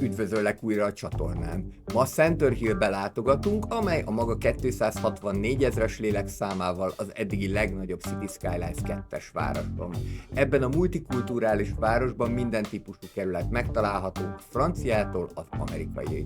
Üdvözöllek újra a csatornán. Ma Center Hillbe látogatunk, amely a maga 264 ezres lélekszámával az eddigi legnagyobb City Skylines 2-es városban. Ebben a multikulturális városban minden típusú kerület megtalálható, franciától az amerikaiig.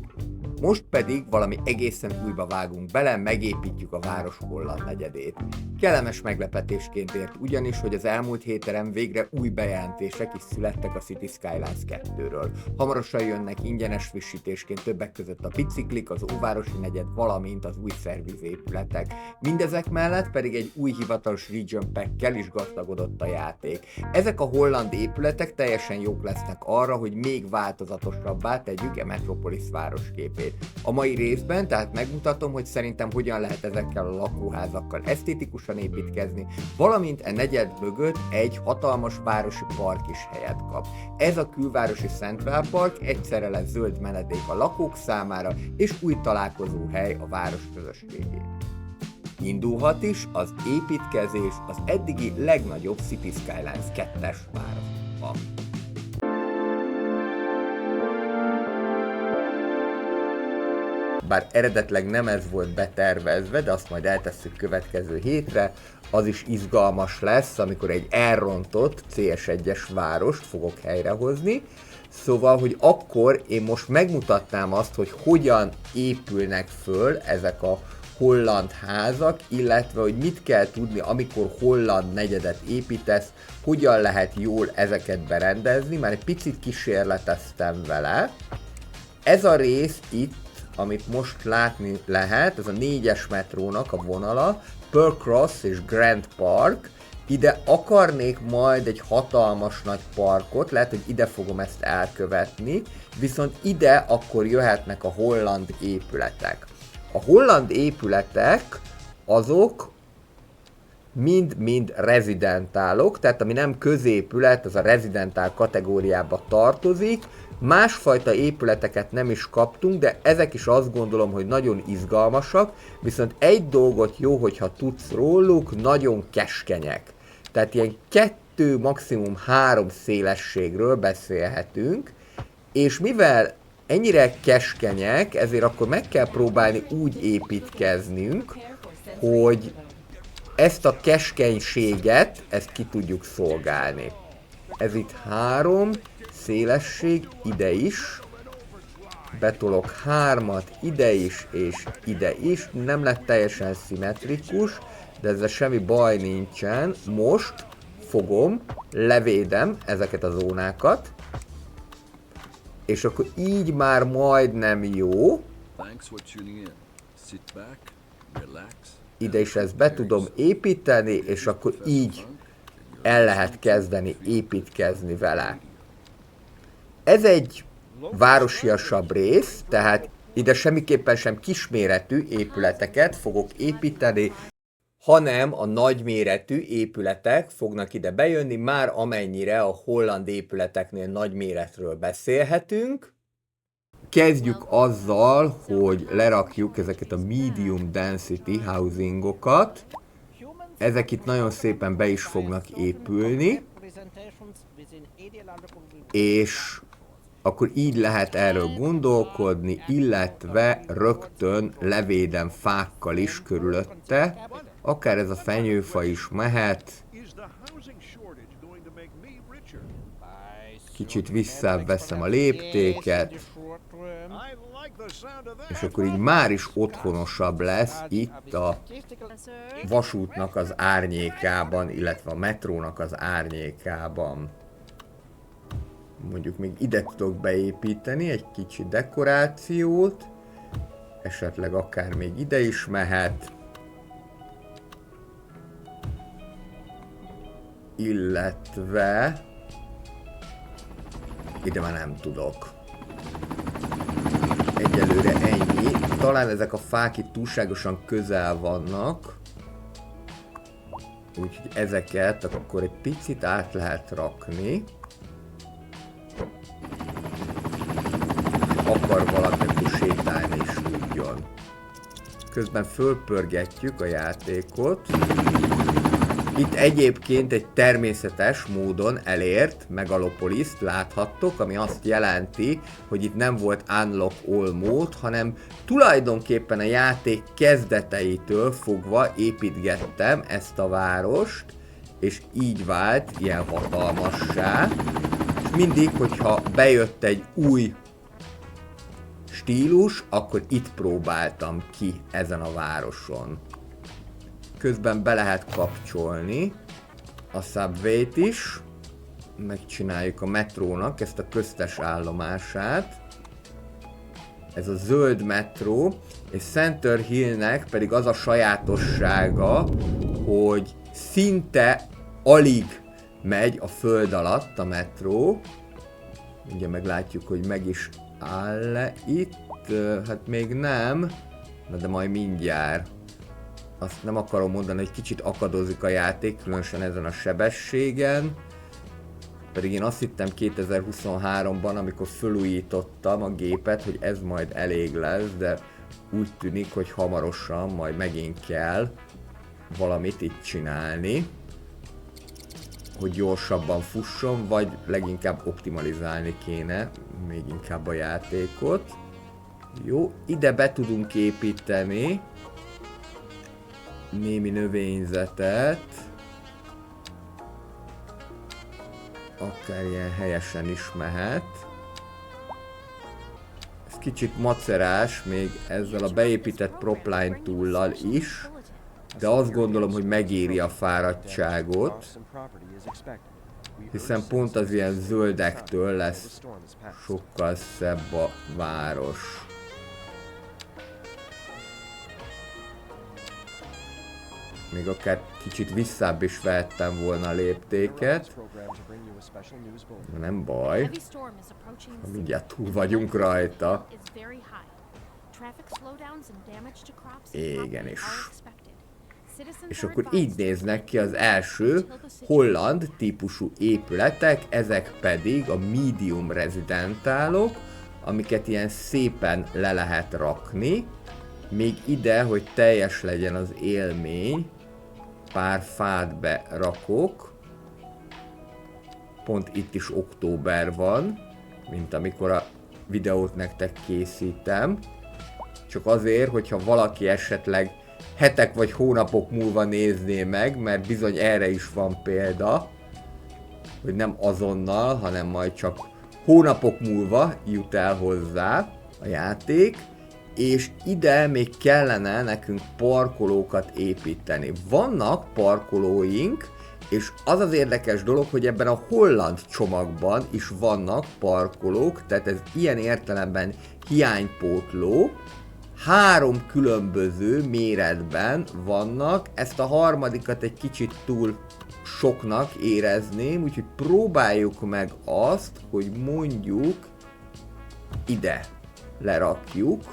Most pedig valami egészen újba vágunk bele, megépítjük a város holland negyedét. Kellemes meglepetésként ért ugyanis, hogy az elmúlt héten végre új bejelentések is születtek a City Skylines 2-ről. Hamarosan jönnek ingyenes frissítésként többek között a biciklik, az óvárosi negyed, valamint az új szervizépületek. Mindezek mellett pedig egy új hivatalos region pack-kel is gazdagodott a játék. Ezek a holland épületek teljesen jók lesznek arra, hogy még változatosabbá tegyük a Metropolis városképét. A mai részben tehát megmutatom, hogy szerintem hogyan lehet ezekkel a lakóházakkal esztétikusan építkezni, valamint a negyed mögött egy hatalmas városi park is helyet kap. Ez a külvárosi Central Park egyszerre lesz zöld menedék a lakók számára, és új találkozóhely a város közösségé. Indulhat is az építkezés az eddigi legnagyobb City Skylines 2-es városban. Bár eredetileg nem ez volt betervezve, de azt majd eltesszük következő hétre, az is izgalmas lesz, amikor egy elrontott CS1-es várost fogok helyrehozni. Szóval, hogy akkor én most megmutatnám azt, hogy hogyan épülnek föl ezek a holland házak, illetve hogy mit kell tudni, amikor holland negyedet építesz, hogyan lehet jól ezeket berendezni, már egy picit kísérleteztem vele. Ez a rész itt, amit most látni lehet, ez a 4-es metrónak a vonala, Pearl Cross és Grand Park. Ide akarnék majd egy hatalmas nagy parkot, lehet, hogy ide fogom ezt elkövetni, viszont ide akkor jöhetnek a holland épületek. A holland épületek azok mind rezidentálok, tehát ami nem középület, az a rezidentál kategóriába tartozik. Másfajta épületeket nem is kaptunk, de ezek is azt gondolom, hogy nagyon izgalmasak, viszont egy dolgot jó, hogyha tudsz róluk, nagyon keskenyek. Tehát ilyen 2, maximum 3 szélességről beszélhetünk, és mivel ennyire keskenyek, ezért akkor meg kell próbálni úgy építkeznünk, hogy ezt a keskenységet, ezt ki tudjuk szolgálni. Ez itt 3 szélesség, ide is, betolok 3-at ide is, és ide is, nem lett teljesen szimmetrikus, de ezzel semmi baj nincsen. Most fogom, levédem ezeket a zónákat, és akkor így már majdnem jó. Ide is ezt be tudom építeni, és akkor így el lehet kezdeni építkezni vele. Ez egy városiasabb rész, tehát ide semmiképpen sem kisméretű épületeket fogok építeni, hanem a nagyméretű épületek fognak ide bejönni, már amennyire a holland épületeknél nagyméretről beszélhetünk. Kezdjük azzal, hogy lerakjuk ezeket a medium density housingokat. Ezek itt nagyon szépen be is fognak épülni, és akkor így lehet erről gondolkodni, illetve rögtön levédem fákkal is körülötte, akár ez a fenyőfa is mehet. Kicsit visszaveszem a léptéket, és akkor így már is otthonosabb lesz itt a vasútnak az árnyékában, illetve a metrónak az árnyékában. Mondjuk még ide tudok beépíteni egy kicsi dekorációt, esetleg akár még ide is mehet, illetve ide már nem tudok. Egyelőre ennyi. Talán ezek a fák itt túlságosan közel vannak, úgyhogy ezeket akkor egy picit át lehet rakni. Akar valaki, akkor sétálni is tudjon. Közben fölpörgetjük a játékot. Itt egyébként egy természetes módon elért Megalopoliszt láthattok, ami azt jelenti, hogy itt nem volt unlock all mód, hanem tulajdonképpen a játék kezdeteitől fogva építgettem ezt a várost, és így vált ilyen hatalmassá. És mindig, hogyha bejött egy új stílus, akkor itt próbáltam ki ezen a városon. Közben be lehet kapcsolni a Subway-t is, megcsináljuk a metrónak ezt a köztes állomását. Ez a zöld metró, és Center Hillnek pedig az a sajátossága, hogy szinte alig megy a föld alatt a metró. Ugye meglátjuk, hogy meg is áll-e itt, hát még nem, de majd mindjárt. Azt nem akarom mondani, hogy kicsit akadozik a játék, különösen ezen a sebességen. Pedig én azt hittem 2023-ban, amikor felújítottam a gépet, hogy ez majd elég lesz, de úgy tűnik, hogy hamarosan majd megint kell valamit itt csinálni, hogy gyorsabban fusson, vagy leginkább optimalizálni kéne még inkább a játékot. Jó, ide be tudunk építeni némi növényzetet, akár ilyen helyesen is mehet. Ez kicsit macerás még ezzel a beépített propline túllal is, de azt gondolom, hogy megéri a fáradtságot, hiszen pont az ilyen zöldektől lesz sokkal szebb a város. Még akár kicsit visszább is vehettem volna a léptéket. Nem baj. Mindjárt túl vagyunk rajta. Igenis. És akkor így néznek ki az első holland típusú épületek, ezek pedig a medium residentálok, amiket ilyen szépen le lehet rakni. Még ide, hogy teljes legyen az élmény, pár fát berakok. Pont itt is október van, mint amikor a videót nektek készítem. Csak azért, hogyha valaki esetleg hetek vagy hónapok múlva nézné meg, mert bizony erre is van példa, hogy nem azonnal, hanem majd csak hónapok múlva jut el hozzá a játék, és ide még kellene nekünk parkolókat építeni. Vannak parkolóink, és az az érdekes dolog, hogy ebben a holland csomagban is vannak parkolók, tehát ez ilyen értelemben hiánypótló. 3 különböző méretben vannak, ezt a harmadikat egy kicsit túl soknak érezném, úgyhogy próbáljuk meg azt, hogy mondjuk ide lerakjuk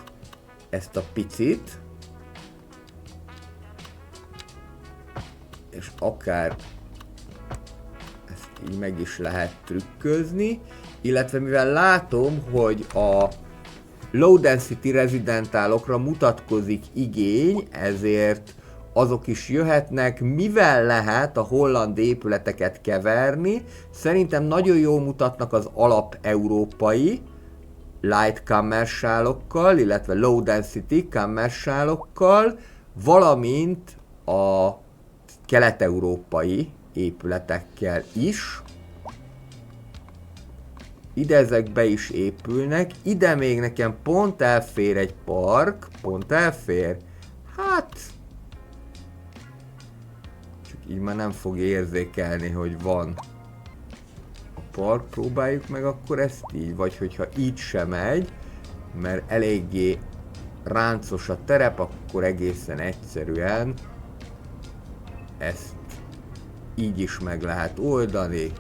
ezt a picit, és akár ezt így meg is lehet trükközni, illetve mivel látom, hogy a low density residentálokra mutatkozik igény, ezért azok is jöhetnek, mivel lehet a holland épületeket keverni. Szerintem nagyon jól mutatnak az alap európai light commercialokkal, illetve low density commercialokkal, valamint a kelet-európai épületekkel is. Ide ezek be is épülnek, ide még nekem pont elfér egy park, pont elfér, hát csak így már nem fog érzékelni, hogy van a park, próbáljuk meg akkor ezt így, vagy hogyha így sem megy, mert eléggé ráncos a terep, akkor egészen egyszerűen ezt így is meg lehet oldani,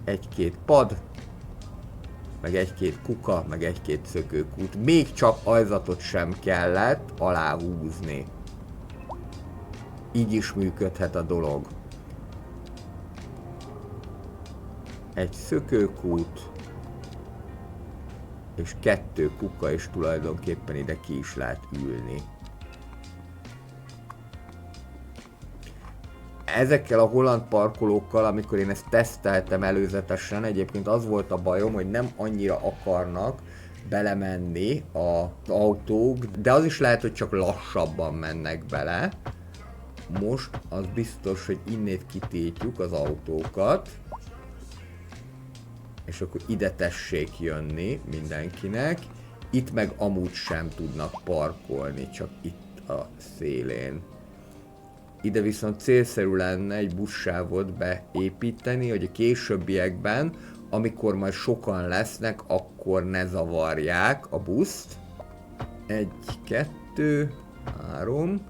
egy-két pad, meg egy-két kuka, meg egy-két szökőkút. Még csak ajzatot sem kellett aláhúzni. Így is működhet a dolog. Egy szökőkút, és 2 kuka, és tulajdonképpen ide ki is lehet ülni. Ezekkel a holland parkolókkal, amikor én ezt teszteltem előzetesen, egyébként az volt a bajom, hogy nem annyira akarnak belemenni az autók, de az is lehet, hogy csak lassabban mennek bele. Most az biztos, hogy innét kitiltjuk az autókat, és akkor ide tessék jönni mindenkinek. Itt meg amúgy sem tudnak parkolni, csak itt a szélén. Ide viszont célszerű lenne egy buszsávot beépíteni, hogy a későbbiekben, amikor majd sokan lesznek, akkor ne zavarják a buszt. 1, 2, 3,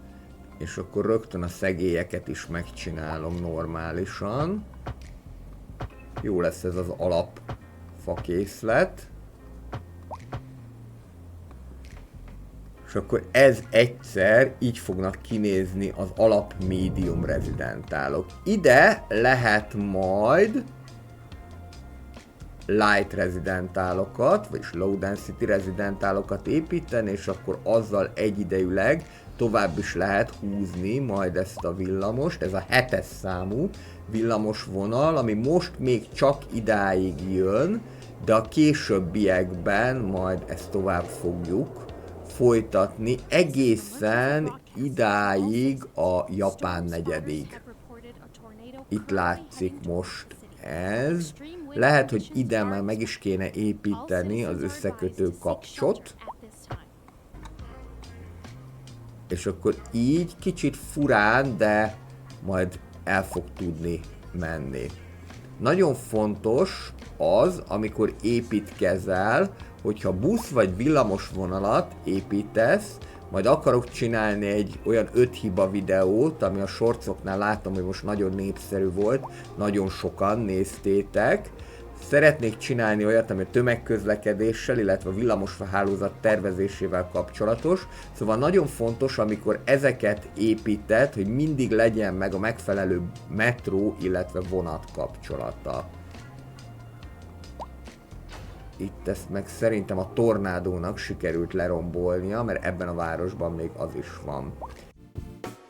és akkor rögtön a szegélyeket is megcsinálom normálisan. Jó lesz ez az alap fakészlet. És akkor ez egyszer így fognak kinézni az alap medium rezidentálok. Ide lehet majd light rezidentálokat, vagyis low density rezidentálokat építeni, és akkor azzal egyidejűleg tovább is lehet húzni majd ezt a villamost. Ez a 7-es számú villamos vonal, ami most még csak idáig jön, de a későbbiekben majd ezt tovább fogjuk folytatni egészen idáig a Japán negyedig. Itt látszik most ez. Lehet, hogy ide már meg is kéne építeni az összekötő kapcsot. És akkor így kicsit furán, de majd el fog tudni menni. Nagyon fontos az, amikor építkezel, hogyha busz vagy villamos vonalat építesz, majd akarok csinálni egy olyan 5 hiba videót, ami a shortsoknál látom, hogy most nagyon népszerű volt, nagyon sokan néztétek. Szeretnék csinálni olyat, ami a tömegközlekedéssel, illetve a villamoshálózat tervezésével kapcsolatos. Szóval nagyon fontos, amikor ezeket építed, hogy mindig legyen meg a megfelelő metró, illetve vonat kapcsolata. Itt ezt meg szerintem a tornádónak sikerült lerombolnia, mert ebben a városban még az is van.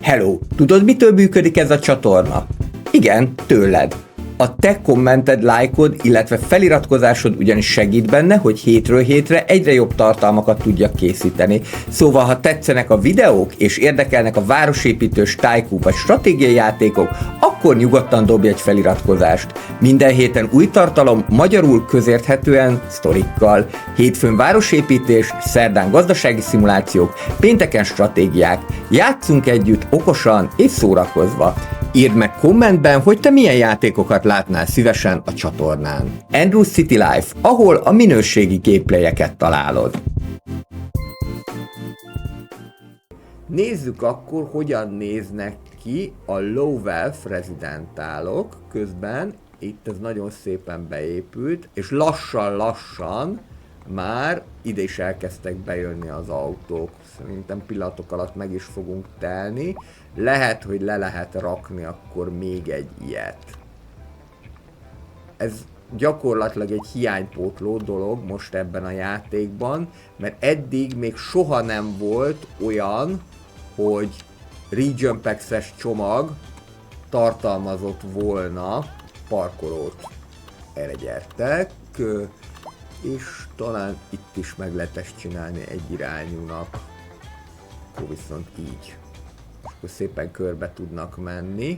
Hello! Tudod, mitől működik ez a csatorna? Igen, tőled. A te kommented, lájkod, illetve feliratkozásod ugyanis segít benne, hogy hétről hétre egyre jobb tartalmakat tudjak készíteni. Szóval, ha tetszenek a videók, és érdekelnek a városépítős, tycoon vagy stratégiai játékok, akkor nyugodtan dobj egy feliratkozást. Minden héten új tartalom, magyarul közérthetően, sztorikkal. Hétfőn városépítés, szerdán gazdasági szimulációk, pénteken stratégiák. Játszunk együtt, okosan és szórakozva. Írd meg kommentben, hogy te milyen játékokat látnál szívesen a csatornán. Andrew City Life, ahol a minőségi gameplayeket találod. Nézzük akkor, hogyan néznek ki a low wealth rezidentálok. Közben itt ez nagyon szépen beépült, és lassan már ide is elkezdtek bejönni az autók. Szerintem pillanatok alatt meg is fogunk telni. Lehet, hogy le lehet rakni akkor még egy ilyet. Ez gyakorlatilag egy hiánypótló dolog most ebben a játékban, mert eddig még soha nem volt olyan, hogy Region Packs-es csomag tartalmazott volna parkolót. Erre gyertek, és talán itt is meg lehet ezt csinálni egyirányúnak. Akkor viszont így. Akkor szépen körbe tudnak menni.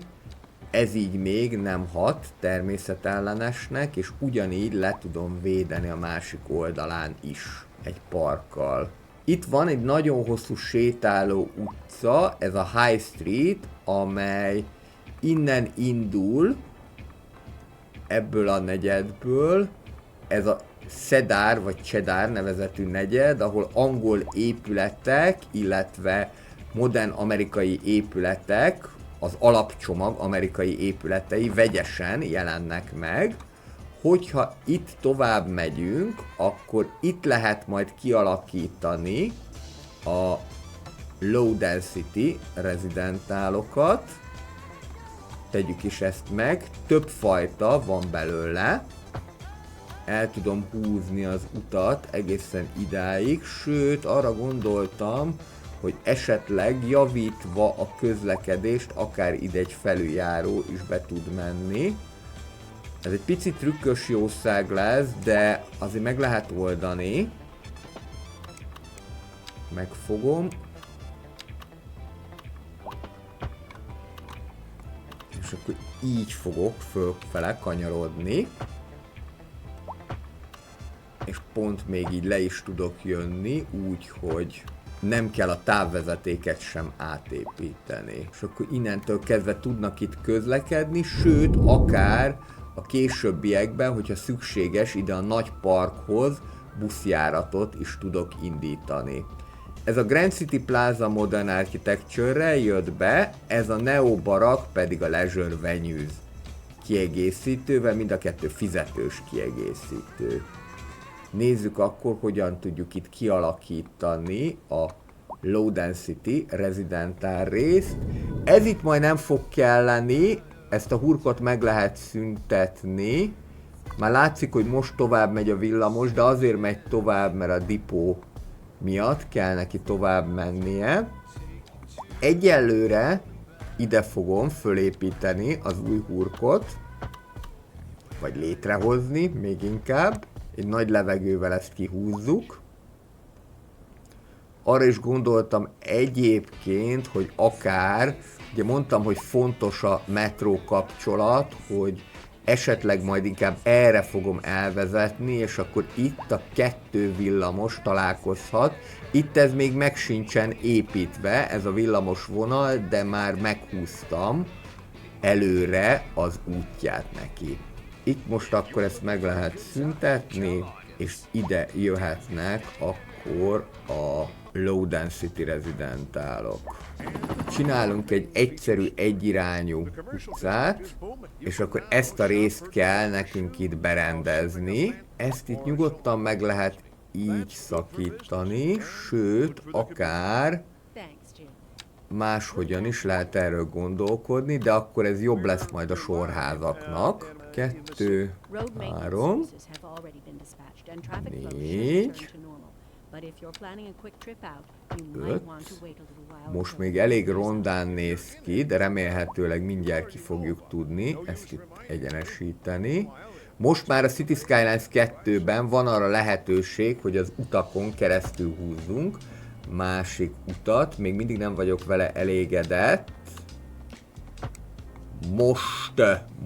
Ez így még nem hat természetellenesnek, és ugyanígy le tudom védeni a másik oldalán is egy parkkal. Itt van egy nagyon hosszú sétáló utca, ez a High Street, amely innen indul, ebből a negyedből, ez a Cedar vagy Cheddar nevezetű negyed, ahol angol épületek, illetve modern amerikai épületek, az alapcsomag amerikai épületei vegyesen jelennek meg. Hogyha itt tovább megyünk, akkor itt lehet majd kialakítani a low density rezidentálokat. Tegyük is ezt meg, több fajta van belőle. El tudom húzni az utat egészen idáig, sőt arra gondoltam, hogy esetleg javítva a közlekedést, akár ide egy felüljáró is be tud menni. Ez egy pici trükkös jószág lesz, de azért meg lehet oldani. Megfogom. És akkor így fogok fölfele kanyarodni. És pont még így le is tudok jönni, úgyhogy nem kell a távvezetéket sem átépíteni. És akkor innentől kezdve tudnak itt közlekedni, sőt, akár a későbbiekben, hogyha szükséges, ide a nagy parkhoz buszjáratot is tudok indítani. Ez a Grand City Plaza Modern Architecture-rel jött be, ez a Neo Barak pedig a Leisure Venues kiegészítővel, mind a kettő fizetős kiegészítő. Nézzük akkor, hogyan tudjuk itt kialakítani a Low Density Residential részt. Ez itt majd nem fog kelleni, ezt a hurkot meg lehet szüntetni. Már látszik, hogy most tovább megy a villamos, de azért megy tovább, mert a dipó miatt kell neki tovább mennie. Egyelőre ide fogom fölépíteni az új hurkot, vagy létrehozni még inkább. Egy nagy levegővel ezt kihúzzuk. Arra is gondoltam egyébként, hogy akár, ugye mondtam, hogy fontos a metró kapcsolat, hogy esetleg majd inkább erre fogom elvezetni, és akkor itt a 2 villamos találkozhat. Itt ez még meg sincsen építve, ez a villamos vonal, de már meghúztam előre az útját neki. Itt most akkor ezt meg lehet szüntetni, és ide jöhetnek akkor a Low Density Residentialok. Csinálunk egy egyszerű egyirányú utcát, és akkor ezt a részt kell nekünk itt berendezni. Ezt itt nyugodtan meg lehet így szakítani, sőt, akár máshogyan is lehet erről gondolkodni, de akkor ez jobb lesz majd a sorházaknak. 2, 3, 4, 5. Most még elég rondán néz ki, de remélhetőleg mindjárt ki fogjuk tudni ezt itt egyenesíteni. Most már a City Skylines 2-ben van arra lehetőség, hogy az utakon keresztül húzzunk másik utat. Még mindig nem vagyok vele elégedett. Most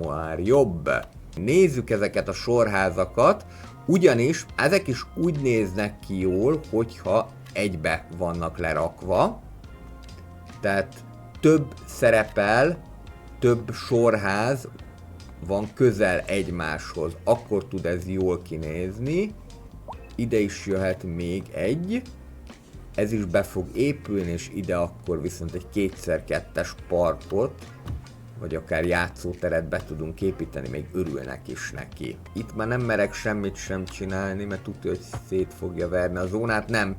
már jobb. Nézzük ezeket a sorházakat, ugyanis ezek is úgy néznek ki jól, hogyha egybe vannak lerakva. Tehát több szerepel, több sorház van közel egymáshoz. Akkor tud ez jól kinézni. Ide is jöhet még egy. Ez is be fog épülni, és ide akkor viszont egy 2x2-es parkot, vagy akár játszóteret be tudunk építeni, még örülnek is neki. Itt már nem merek semmit sem csinálni, mert tudja, hogy szét fogja verni a zónát, nem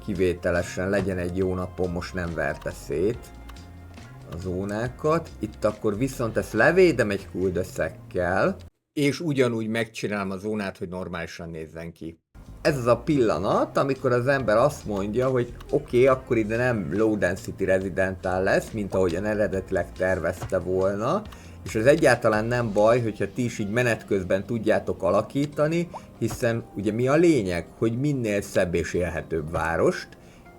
kivételesen, legyen egy jó napon, most nem verte szét a zónákat. Itt akkor viszont ezt levédem egy kuldösszekkel, és ugyanúgy megcsinálom a zónát, hogy normálisan nézzen ki. Ez az a pillanat, amikor az ember azt mondja, hogy oké, akkor ide nem Low Density Residential lesz, mint ahogyan eredetileg tervezte volna, és ez egyáltalán nem baj, hogyha ti is így menet közben tudjátok alakítani, hiszen ugye mi a lényeg, hogy minél szebb és élhetőbb várost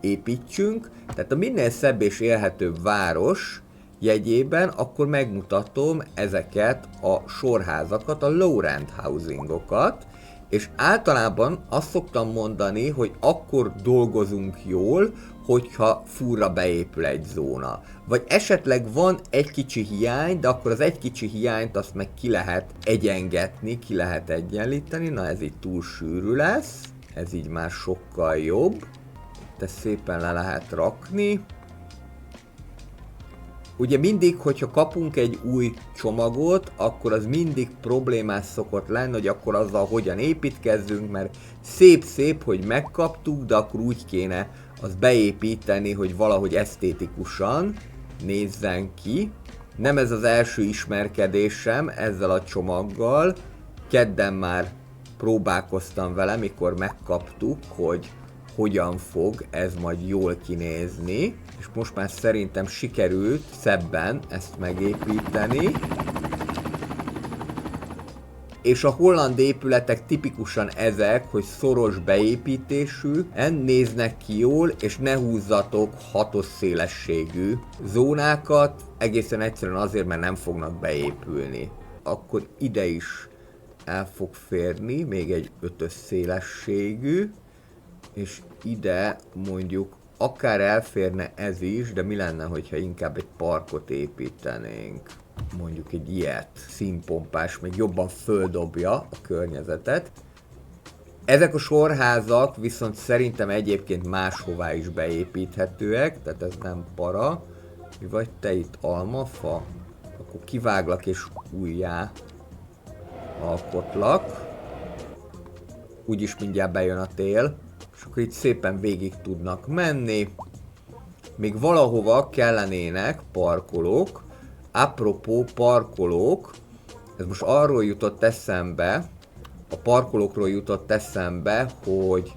építsünk, tehát a minél szebb és élhetőbb város jegyében akkor megmutatom ezeket a sorházakat, a low rent housingokat, és általában azt szoktam mondani, hogy akkor dolgozunk jól, hogyha furra beépül egy zóna. Vagy esetleg van egy kicsi hiány, de akkor az egy kicsi hiányt azt meg ki lehet egyengetni, ki lehet egyenlíteni. Na ez így túl sűrű lesz, ez így már sokkal jobb. Ezt szépen le lehet rakni. Ugye mindig, hogyha kapunk egy új csomagot, akkor az mindig problémás szokott lenni, hogy akkor azzal hogyan építkezzünk, mert szép-szép, hogy megkaptuk, de akkor úgy kéne azt beépíteni, hogy valahogy esztétikusan nézzen ki. Nem ez az első ismerkedésem ezzel a csomaggal, kedden már próbálkoztam vele, mikor megkaptuk, hogy hogyan fog ez majd jól kinézni, és most már szerintem sikerült szebben ezt megépíteni. És a holland épületek tipikusan ezek, hogy szoros beépítésű, néznek ki jól, és ne húzzatok 6-os szélességű zónákat, egészen egyszerűen azért, mert nem fognak beépülni. Akkor ide is el fog férni, még egy 5-ös szélességű, és ide mondjuk akár elférne ez is, de mi lenne, hogyha inkább egy parkot építenénk? Mondjuk egy ilyet, színpompás, még jobban földobja a környezetet. Ezek a sorházak viszont szerintem egyébként máshová is beépíthetőek, tehát ez nem para. Mi vagy te itt, almafa? Akkor kiváglak és újjá alkotlak. Úgyis mindjárt bejön a tél, és akkor itt szépen végig tudnak menni. Még valahova kellenének parkolók. Apropó parkolók, ez most arról jutott eszembe, a parkolókról jutott eszembe, hogy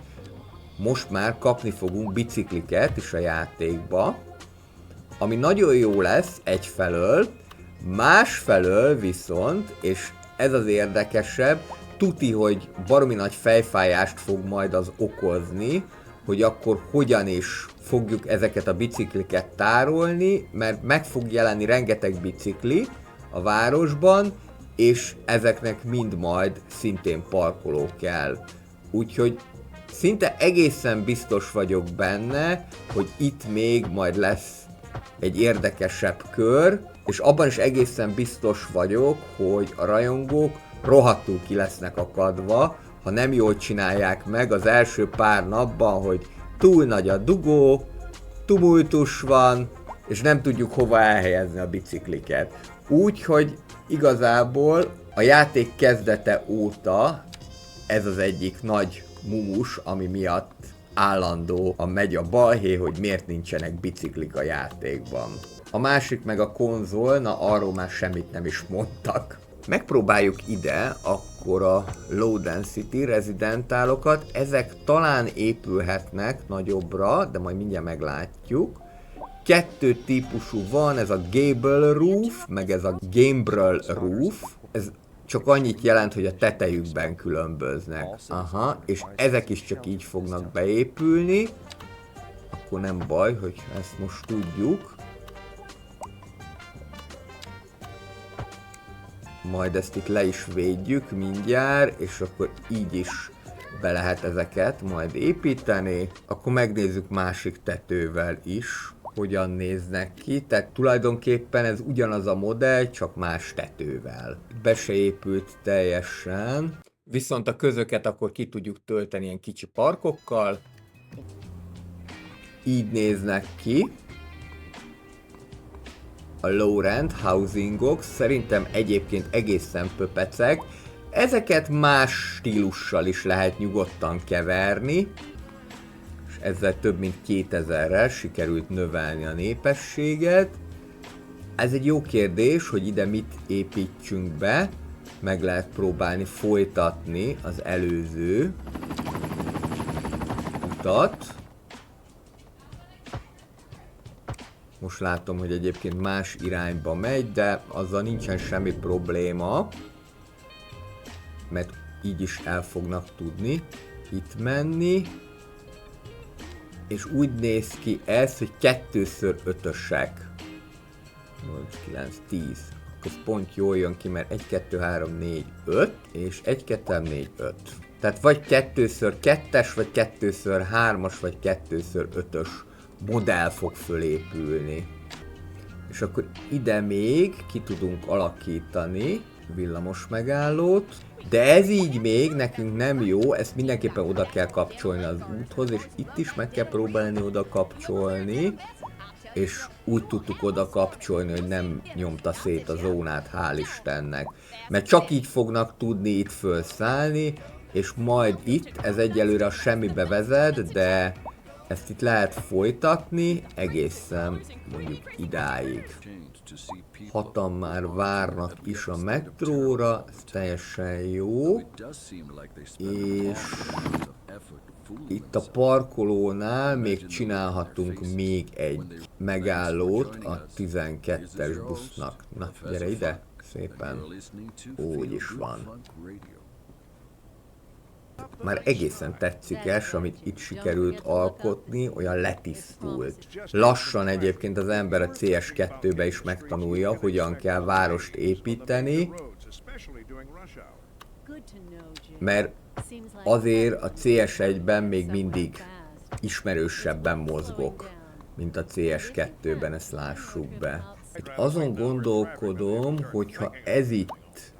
most már kapni fogunk bicikliket is a játékba, ami nagyon jó lesz egyfelől, másfelől viszont, és ez az érdekesebb, tuti, hogy baromi nagy fejfájást fog majd az okozni, hogy akkor hogyan is fogjuk ezeket a bicikliket tárolni, mert meg fog jelenni rengeteg bicikli a városban, és ezeknek mind majd szintén parkoló kell. Úgyhogy szinte egészen biztos vagyok benne, hogy itt még majd lesz egy érdekesebb kör, és abban is egészen biztos vagyok, hogy a rajongók rohadtul ki lesznek akadva, ha nem jól csinálják meg az első pár napban, hogy túl nagy a dugó, tumultus van, és nem tudjuk hova elhelyezni a bicikliket. Úgyhogy igazából a játék kezdete óta ez az egyik nagy mumus, ami miatt állandóan megy a balhé, hogy miért nincsenek biciklik a játékban. A másik meg a konzol, na arról már semmit nem is mondtak. Megpróbáljuk ide akkor a Low Density rezidentálokat, ezek talán épülhetnek nagyobbra, de majd mindjárt meglátjuk. Kettő típusú van, ez a Gable Roof, meg ez a Gambrel Roof. Ez csak annyit jelent, hogy a tetejükben különböznek. Aha, és ezek is csak így fognak beépülni. Akkor nem baj, hogy ezt most tudjuk. Majd ezt itt le is védjük mindjárt, és akkor így is be lehet ezeket majd építeni. Akkor megnézzük másik tetővel is, hogyan néznek ki. Tehát tulajdonképpen ez ugyanaz a modell, csak más tetővel. Be se épült teljesen. Viszont a közöket akkor ki tudjuk tölteni ilyen kicsi parkokkal. Így néznek ki. A low-rent housingok szerintem egyébként egészen pöpecek. Ezeket más stílussal is lehet nyugodtan keverni. És ezzel több mint 2000-rel sikerült növelni a népességet. Ez egy jó kérdés, hogy ide mit építsünk be. Meg lehet próbálni folytatni az előző utat. Most látom, hogy egyébként más irányba megy, de azzal nincsen semmi probléma, mert így is el fognak tudni itt menni. És úgy néz ki ez, hogy 2x5-ösek. 8, 9, 10. Ez pont jól jön ki, mert 1, 2, 3, 4, 5, és 1, 2, 3, 4, 5. Tehát vagy 2x2-es, vagy 2x3-as, vagy 2x5-ös modell fog fölépülni. És akkor ide még ki tudunk alakítani villamos megállót, de ez így még nekünk nem jó, ezt mindenképpen oda kell kapcsolni az úthoz, és itt is meg kell próbálni oda kapcsolni, és úgy tudtuk oda kapcsolni, hogy nem nyomta szét a zónát, hál' Istennek. Mert csak így fognak tudni itt felszállni, és majd itt, ez egyelőre a semmibe vezet, de ezt itt lehet folytatni egészen mondjuk idáig. Hatan már várnak is a metróra, ez teljesen jó. És itt a parkolónál még csinálhatunk még egy megállót a 12-es busznak. Na, gyere ide, szépen. Úgy is van. Már egészen tetszikes, amit itt sikerült alkotni, olyan letisztult. Lassan egyébként az ember a CS2-be is megtanulja, hogyan kell várost építeni, mert azért a CS1-ben még mindig ismerősebben mozgok, mint a CS2-ben, ezt lássuk be. Itt azon gondolkodom, hogyha ez itt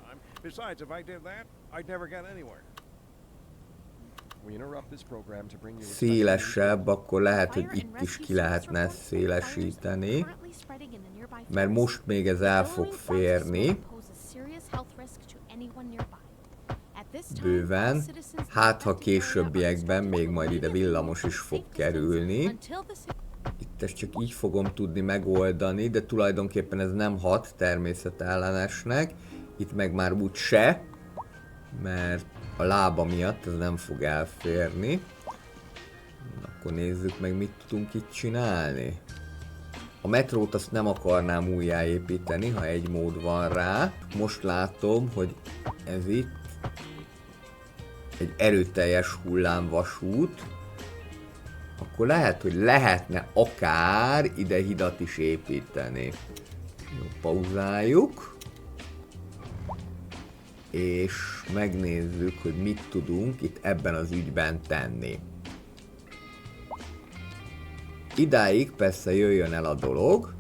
szélesebb, akkor lehet, hogy itt is ki lehetne szélesíteni, mert most még ez el fog férni bőven, hát ha későbbiekben még majd ide villamos is fog kerülni. Itt ezt csak így fogom tudni megoldani, de tulajdonképpen ez nem hat természetellenesnek, itt meg már úgy se, mert a lába miatt ez nem fog elférni. Akkor nézzük meg, mit tudunk itt csinálni. A metrót azt nem akarnám újjáépíteni, ha egy mód van rá. Most látom, hogy ez itt egy erőteljes hullámvasút. Akkor lehet, hogy lehetne akár ide hidat is építeni. Jó, pauzáljuk. És megnézzük, hogy mit tudunk itt ebben az ügyben tenni. Idáig persze jöjjön el a dolog,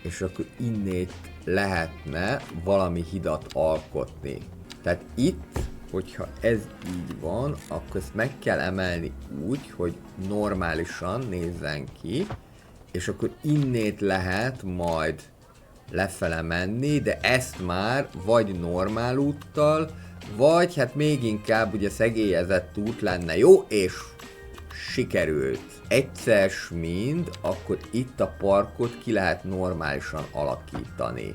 és akkor innét lehetne valami hidat alkotni. Tehát itt, hogyha ez így van, akkor ezt meg kell emelni úgy, hogy normálisan nézzen ki, és akkor innét lehet majd lefele menni, de ezt már vagy normál úttal, vagy hát még inkább ugye szegélyezett út lenne jó, és sikerült. Egyszer mind, akkor itt a parkot ki lehet normálisan alakítani.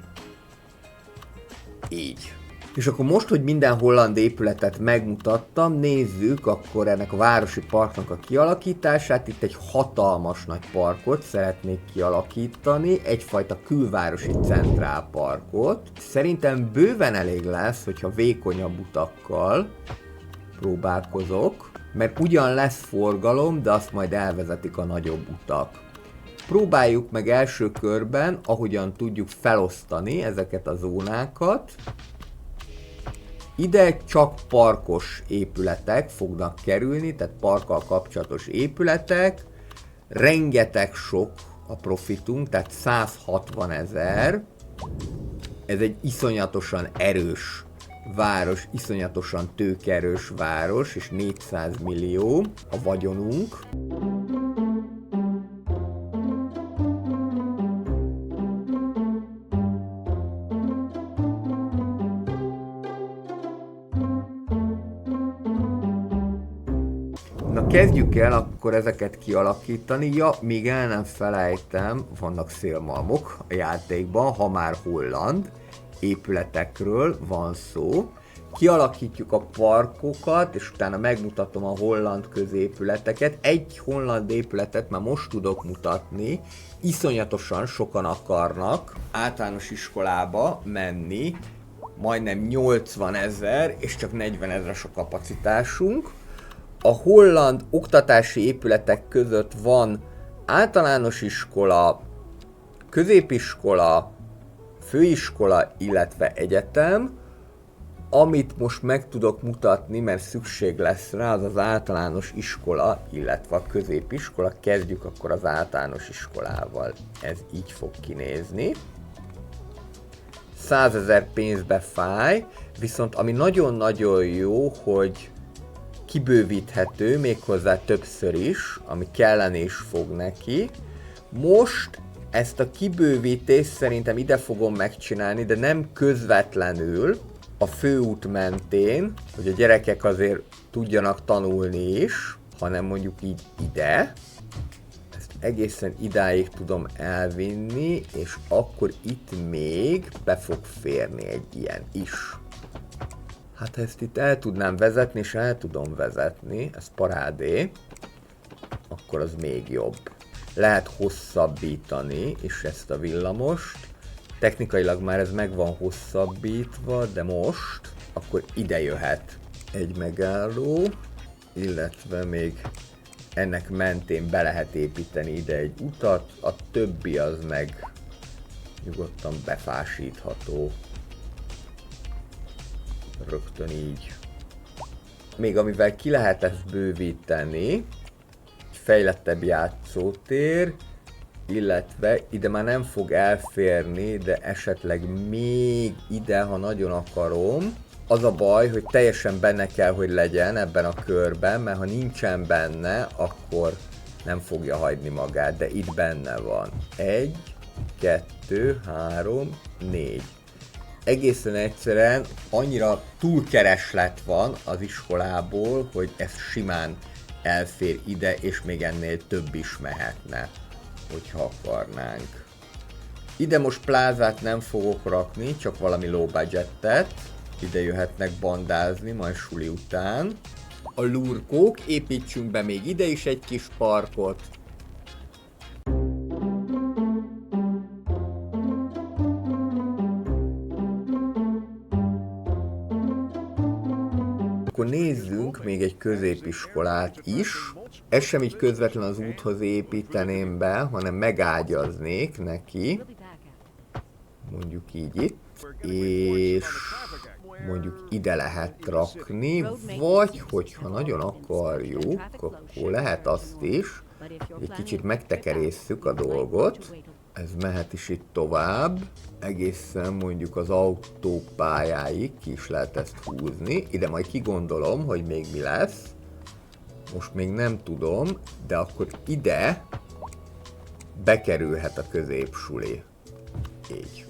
Így. És akkor most, hogy minden holland épületet megmutattam, nézzük akkor ennek a városi parknak a kialakítását. Itt egy hatalmas nagy parkot szeretnék kialakítani, egyfajta külvárosi centrálparkot. Szerintem bőven elég lesz, hogyha vékonyabb utakkal próbálkozok, mert ugyan lesz forgalom, de azt majd elvezetik a nagyobb utak. Próbáljuk meg első körben, ahogyan tudjuk felosztani ezeket a zónákat. Ide csak parkos épületek fognak kerülni, tehát parkkal kapcsolatos épületek. Rengeteg sok a profitunk, tehát 160 000. Ez egy iszonyatosan erős város, iszonyatosan tőkeerős város, és 400 millió a vagyonunk. Na kezdjük el akkor ezeket kialakítani. Ja, még el nem felejtem, vannak szélmalmok a játékban, ha már holland épületekről van szó. Kialakítjuk a parkokat, és utána megmutatom a holland középületeket. Egy holland épületet már most tudok mutatni. Iszonyatosan sokan akarnak általános iskolába menni, majdnem 80 000, és csak 40 000-es a kapacitásunk. A holland oktatási épületek között van általános iskola, középiskola, főiskola, illetve egyetem. Amit most meg tudok mutatni, mert szükség lesz rá, az az általános iskola, illetve a középiskola. Kezdjük akkor az általános iskolával. Ez így fog kinézni. 100 000 pénzbe fáj, viszont ami nagyon-nagyon jó, hogy kibővíthető, méghozzá többször is, ami kellene is fog neki. Most ezt a kibővítést szerintem ide fogom megcsinálni, de nem közvetlenül a főút mentén, hogy a gyerekek azért tudjanak tanulni is, hanem mondjuk így ide. Ezt egészen idáig tudom elvinni, és akkor itt még be fog férni egy ilyen is. Hát ha ezt itt el tudnám vezetni, és el tudom vezetni, ez parádé, akkor az még jobb. Lehet hosszabbítani is ezt a villamost. Technikailag már ez meg van hosszabbítva, de most akkor ide jöhet egy megálló, illetve még ennek mentén be lehet építeni ide egy utat, a többi az meg nyugodtan befásítható. Rögtön így. Még amivel ki lehet ezt bővíteni, egy fejlettebb játszótér, illetve ide már nem fog elférni, de esetleg még ide, ha nagyon akarom. Az a baj, hogy teljesen benne kell, hogy legyen ebben a körben, mert ha nincsen benne, akkor nem fogja hagyni magát, de itt benne van. 1, 2, 3, 4. Egészen egyszerűen annyira túlkereslet van az iskolából, hogy ez simán elfér ide, és még ennél több is mehetne, hogyha akarnánk. Ide most plázát nem fogok rakni, csak valami low budgetet. Ide jöhetnek bandázni, majd suli után. A lurkók, építsünk be még ide is egy kis parkot. Akkor nézzünk még egy középiskolát is. Ez sem így közvetlen az úthoz építeném be, hanem megágyaznék neki. Mondjuk így itt. És mondjuk ide lehet rakni, vagy hogyha nagyon akarjuk, akkor lehet azt is, hogy egy kicsit megtekerésszük a dolgot. Ez mehet is itt tovább, egészen mondjuk az autópályáig ki is lehet ezt húzni. Ide majd kigondolom, hogy még mi lesz. Most még nem tudom, de akkor ide bekerülhet a középsuli. Így.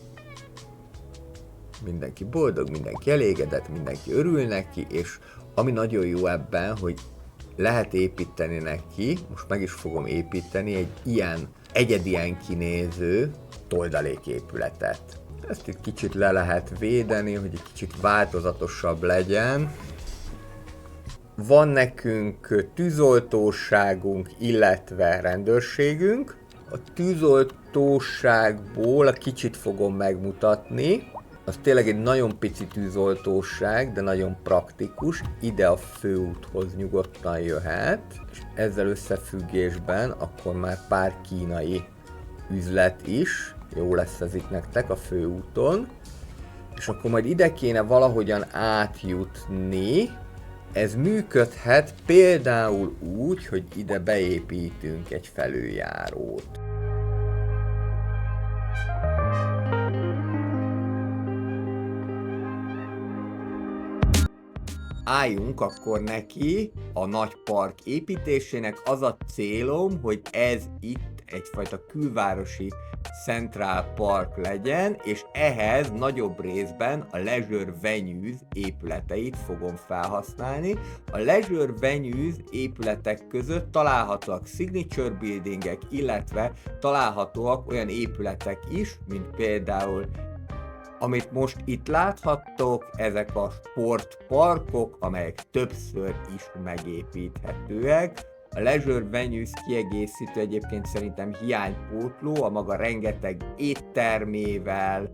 Mindenki boldog, mindenki elégedett, mindenki örül neki, és ami nagyon jó ebben, hogy lehet építeni neki, most meg is fogom építeni egy ilyen egyedien kinéző toldaléképületet. Ezt itt kicsit le lehet védeni, hogy egy kicsit változatosabb legyen. Van nekünk tűzoltóságunk, illetve rendőrségünk. A tűzoltóságból a kicsit fogom megmutatni. Az tényleg egy nagyon pici tűzoltóság, de nagyon praktikus. Ide a főúthoz nyugodtan jöhet, és ezzel összefüggésben akkor már pár kínai üzlet is. Jó lesz ez itt nektek a főúton. És akkor majd ide kéne valahogyan átjutni. Ez működhet például úgy, hogy ide beépítünk egy felüljárót. Álljunk akkor neki a nagy park építésének. Az a célom, hogy ez itt egyfajta külvárosi Central Park legyen, és ehhez nagyobb részben a Leisure Venues épületeit fogom felhasználni. A Leisure Venues épületek között találhatóak signature buildingek, illetve találhatóak olyan épületek is, mint például amit most itt láthattok, ezek a sportparkok, amelyek többször is megépíthetőek. A Leisure Venues kiegészítő egyébként szerintem hiánypótló, a maga rengeteg éttermével,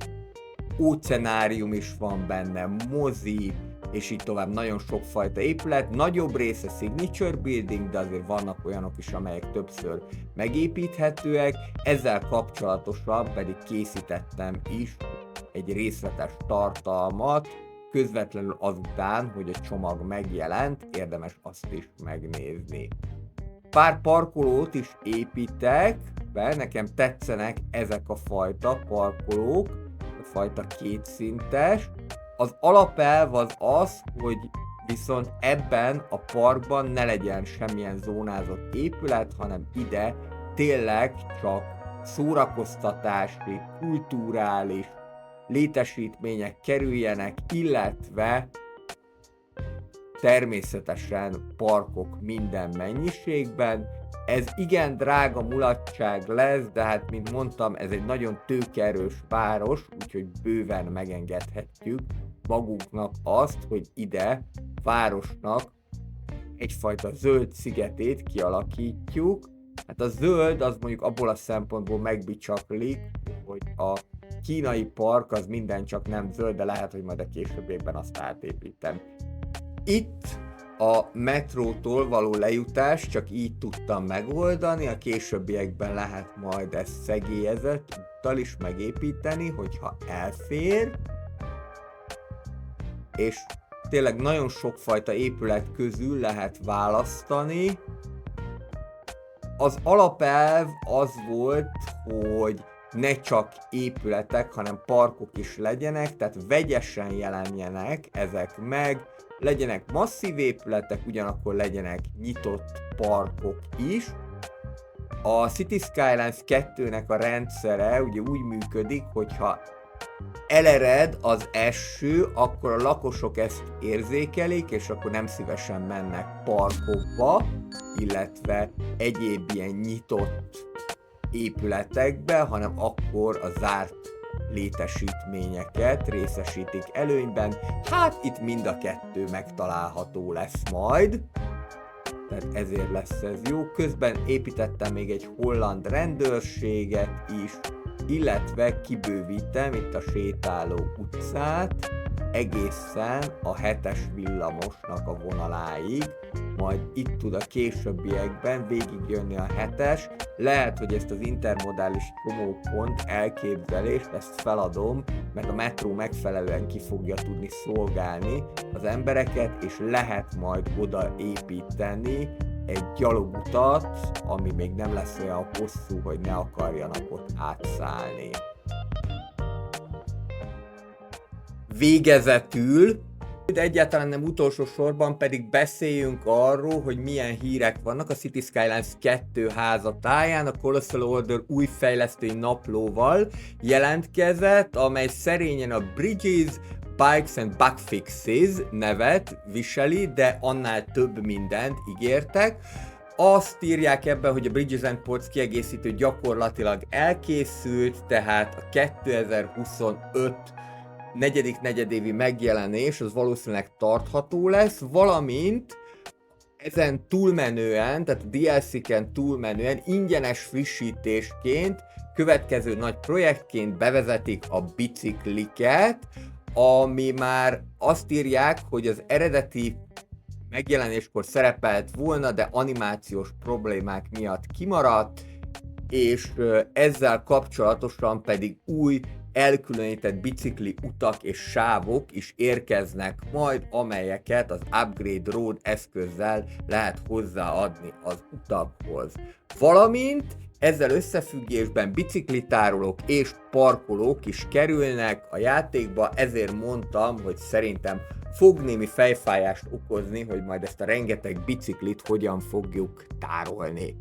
óceánárium is van benne, mozi, és így tovább nagyon sokfajta épület. Nagyobb része signature building, de azért vannak olyanok is, amelyek többször megépíthetőek. Ezzel kapcsolatosan pedig készítettem is egy részletes tartalmat, közvetlenül azután, hogy a csomag megjelent, érdemes azt is megnézni. Pár parkolót is építek be, nekem tetszenek ezek a fajta parkolók, a fajta kétszintes. Az alapelv az, hogy viszont ebben a parkban ne legyen semmilyen zónázott épület, hanem ide tényleg csak szórakoztatási, kulturális létesítmények kerüljenek, illetve természetesen parkok minden mennyiségben. Ez igen drága mulatság lesz, de hát mint mondtam, ez egy nagyon tőkeerős város, úgyhogy bőven megengedhetjük magunknak azt, hogy ide városnak egyfajta zöld szigetét kialakítjuk. Hát a zöld az mondjuk abból a szempontból megbicsaklik, hogy a kínai park az minden csak nem zöld, de lehet, hogy majd a későbbiekben azt átépítem. Itt a metrótól való lejutás csak így tudtam megoldani, a későbbiekben lehet majd ezt szegélyezett úttal is megépíteni, hogyha elfér. És tényleg nagyon sokfajta épület közül lehet választani. Az alapelv az volt, hogy ne csak épületek, hanem parkok is legyenek, tehát vegyesen jelenjenek ezek meg, legyenek masszív épületek, ugyanakkor legyenek nyitott parkok is. A City Skylines 2-nek a rendszere ugye úgy működik, hogyha elered az eső, akkor a lakosok ezt érzékelik, és akkor nem szívesen mennek parkokba, illetve egyéb ilyen nyitott épületekbe, hanem akkor a zárt létesítményeket részesítik előnyben. Hát itt mind a kettő megtalálható lesz majd, tehát ezért lesz ez jó. Közben építettem még egy holland rendőrséget is, illetve kibővítem itt a sétáló utcát egészen a 7-es villamosnak a vonaláig, majd itt tud a későbbiekben végigjönni a 7-es. Lehet, hogy ezt az intermodális csomópont elképzelést, ezt feladom, mert a metró megfelelően ki fogja tudni szolgálni az embereket, és lehet majd oda építeni egy gyalogutat, ami még nem lesz olyan hosszú, hogy ne akarjanak ott átszállni. Végezetül, de egyáltalán nem utolsó sorban pedig beszéljünk arról, hogy milyen hírek vannak a City Skylines 2 házatáján. A Colossal Order új fejlesztői naplóval jelentkezett, amely szerényen a Bridges, Bikes and Bugfixes nevet viseli, de annál több mindent ígértek. Azt írják ebben, hogy a Bridges and Ports kiegészítő gyakorlatilag elkészült, tehát a 2025 negyedik negyedévi megjelenés az valószínűleg tartható lesz, valamint ezen túlmenően, tehát a DLC-ken túlmenően ingyenes frissítésként, következő nagy projektként bevezetik a bicikliket, ami már azt írják, hogy az eredeti megjelenéskor szerepelt volna, de animációs problémák miatt kimaradt, és ezzel kapcsolatosan pedig új elkülönített bicikli utak és sávok is érkeznek majd, amelyeket az Upgrade Road eszközzel lehet hozzáadni az utakhoz. Valamint ezzel összefüggésben biciklitárolók és parkolók is kerülnek a játékba, ezért mondtam, hogy szerintem fog némi fejfájást okozni, hogy majd ezt a rengeteg biciklit hogyan fogjuk tárolni.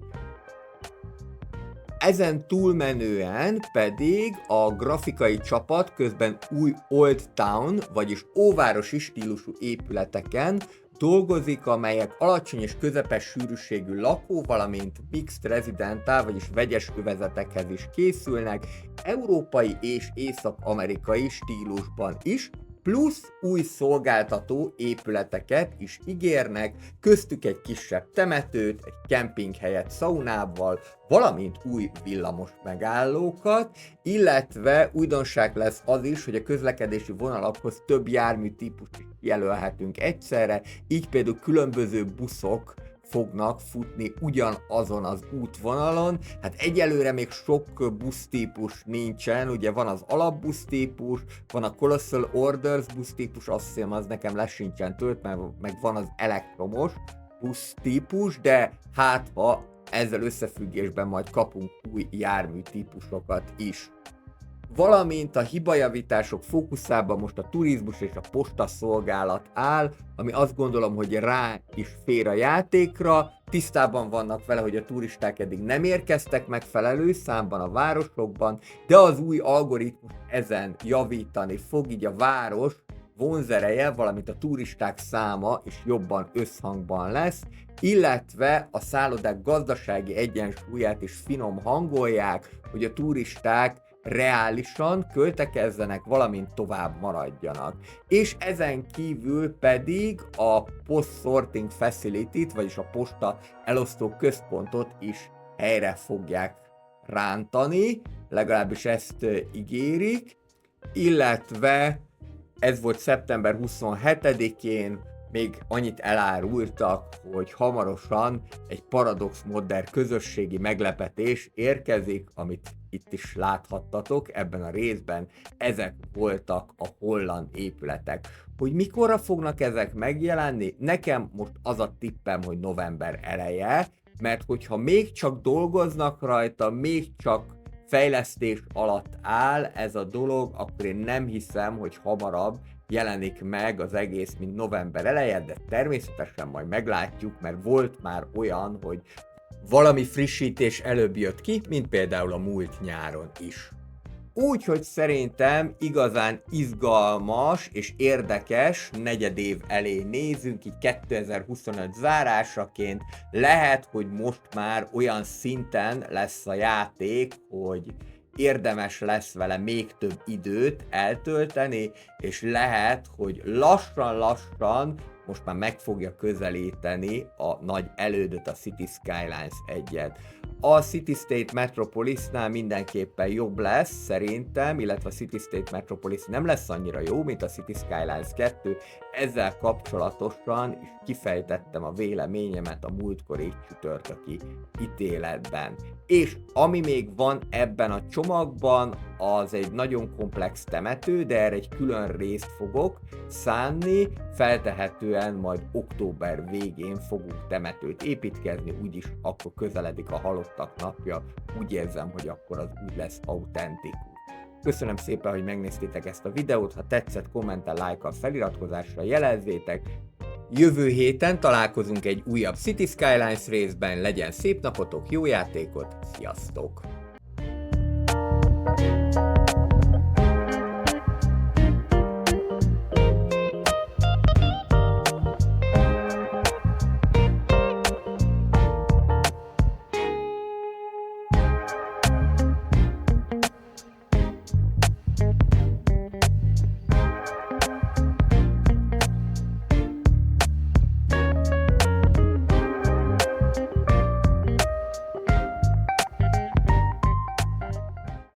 Ezen túlmenően pedig a grafikai csapat közben új Old Town, vagyis óvárosi stílusú épületeken dolgozik, amelyek alacsony és közepes sűrűségű lakó, valamint mixed residential, vagyis vegyes övezetekhez is készülnek, európai és észak-amerikai stílusban is, plusz új szolgáltató épületeket is ígérnek, köztük egy kisebb temetőt, egy kempinghelyet szaunával, valamint új villamos megállókat, illetve újdonság lesz az is, hogy a közlekedési vonalakhoz több járműtípust is jelölhetünk egyszerre, így például különböző buszok fognak futni ugyanazon az útvonalon. Hát egyelőre még sok busztípus nincsen, ugye van az alapbusztípus, van a Colossal Orders busztípus, azt hiszem az nekem le sincsen tölt, meg van az elektromos busztípus, de hát ha ezzel összefüggésben majd kapunk új járműtípusokat is. Valamint a hibajavítások fókuszában most a turizmus és a postaszolgálat áll, ami azt gondolom, hogy rá is fér a játékra. Tisztában vannak vele, hogy a turisták eddig nem érkeztek megfelelő számban a városokban, de az új algoritmus ezen javítani fog, így a város vonzereje, valamint a turisták száma is jobban összhangban lesz, illetve a szállodák gazdasági egyensúlyát is finom hangolják, hogy a turisták reálisan költekezzenek, valamint tovább maradjanak. És ezen kívül pedig a Post Sorting Facility-t, vagyis a posta elosztó központot is helyre fogják rántani, legalábbis ezt ígérik, illetve ez volt szeptember 27-én, még annyit elárultak, hogy hamarosan egy Paradox Modder közösségi meglepetés érkezik, amit itt is láthattatok ebben a részben, ezek voltak a holland épületek. Hogy mikorra fognak ezek megjelenni? Nekem most az a tippem, hogy november eleje, mert hogyha még csak dolgoznak rajta, még csak fejlesztés alatt áll ez a dolog, akkor én nem hiszem, hogy hamarabb jelenik meg az egész, mint november eleje, de természetesen majd meglátjuk, mert volt már olyan, hogy valami frissítés előbb jött ki, mint például a múlt nyáron is. Úgyhogy szerintem igazán izgalmas és érdekes negyedév elé nézünk, így 2025 zárásaként. Lehet, hogy most már olyan szinten lesz a játék, hogy érdemes lesz vele még több időt eltölteni, és lehet, hogy lassan most már meg fogja közelíteni a nagy elődöt, a City Skylines 1-et. A City State Metropolisnál mindenképpen jobb lesz szerintem, illetve a City State Metropolis nem lesz annyira jó, mint a City Skylines 2. Ezzel kapcsolatosan is kifejtettem a véleményemet a múltkori csütörtöki ítéletben. És ami még van ebben a csomagban, az egy nagyon komplex temető, de erre egy külön részt fogok szánni, feltehetően majd október végén fogunk temetőt építkezni, úgyis akkor közeledik a halottak napja, úgy érzem, hogy akkor az úgy lesz autentikus. Köszönöm szépen, hogy megnéztétek ezt a videót, ha tetszett, kommentel, lájkkal, feliratkozásra jelezzétek. Jövő héten találkozunk egy újabb City Skylines részben, legyen szép napotok, jó játékot, sziasztok!